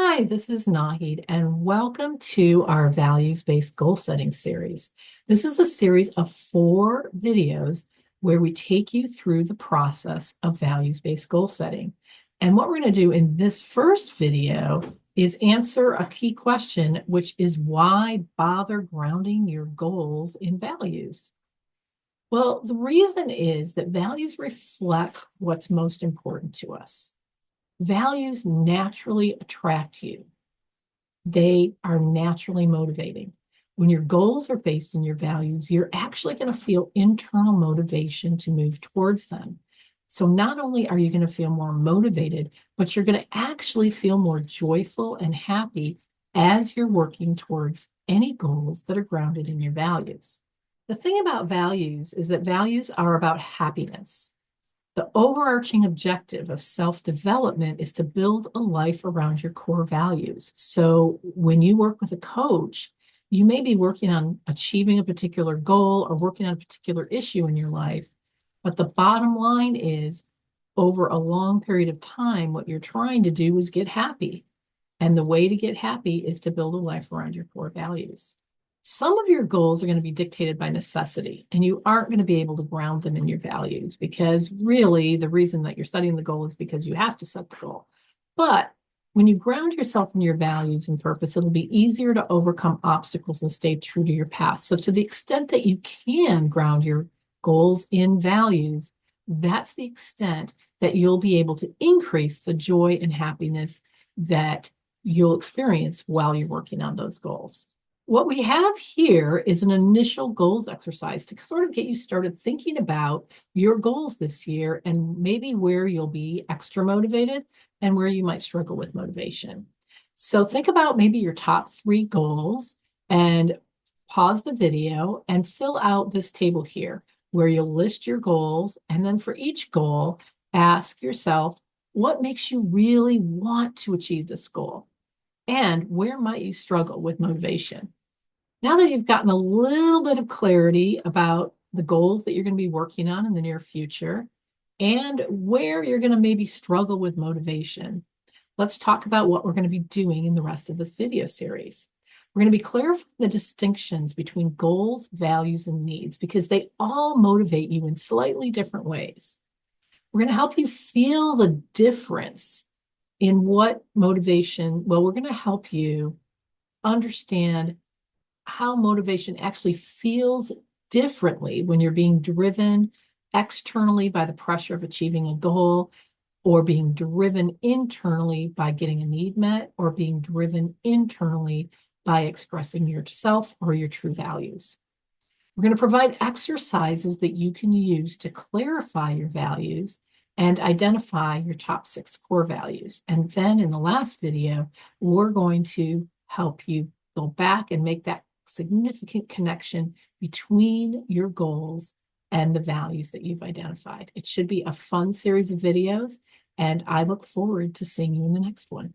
Hi, this is Nahid, and welcome to our values-based goal setting series. This is a series of 4 videos where we take you through the process of values-based goal setting. And what we're going to do in this first video is answer a key question, which is why bother grounding your goals in values? Well, the reason is that values reflect what's most important to us. Values naturally attract you. They are naturally motivating. When your goals are based in your values, you're actually going to feel internal motivation to move towards them. So not only are you going to feel more motivated, but you're going to actually feel more joyful and happy as you're working towards any goals that are grounded in your values. The thing about values is that values are about happiness. The overarching objective of self-development is to build a life around your core values. So when you work with a coach, you may be working on achieving a particular goal or working on a particular issue in your life. But the bottom line is, over a long period of time, what you're trying to do is get happy. And the way to get happy is to build a life around your core values. Some of your goals are going to be dictated by necessity, and you aren't going to be able to ground them in your values because really the reason that you're setting the goal is because you have to set the goal. But when you ground yourself in your values and purpose, it'll be easier to overcome obstacles and stay true to your path. So to the extent that you can ground your goals in values, that's the extent that you'll be able to increase the joy and happiness that you'll experience while you're working on those goals. What we have here is an initial goals exercise to sort of get you started thinking about your goals this year and maybe where you'll be extra motivated and where you might struggle with motivation. So think about maybe your top 3 goals and pause the video and fill out this table here where you'll list your goals. And then for each goal, ask yourself, what makes you really want to achieve this goal? And where might you struggle with motivation? Now that you've gotten a little bit of clarity about the goals that you're going to be working on in the near future and where you're going to maybe struggle with motivation, let's talk about what we're going to be doing in the rest of this video series. We're going to be clarifying the distinctions between goals, values, and needs because they all motivate you in slightly different ways. We're going to help you feel the difference in what motivation, well, we're going to help you understand how motivation actually feels differently when you're being driven externally by the pressure of achieving a goal, or being driven internally by getting a need met, or being driven internally by expressing yourself or your true values. We're going to provide exercises that you can use to clarify your values and identify your top 6 core values. And then in the last video, we're going to help you go back and make that significant connection between your goals and the values that you've identified. It should be a fun series of videos, and I look forward to seeing you in the next one.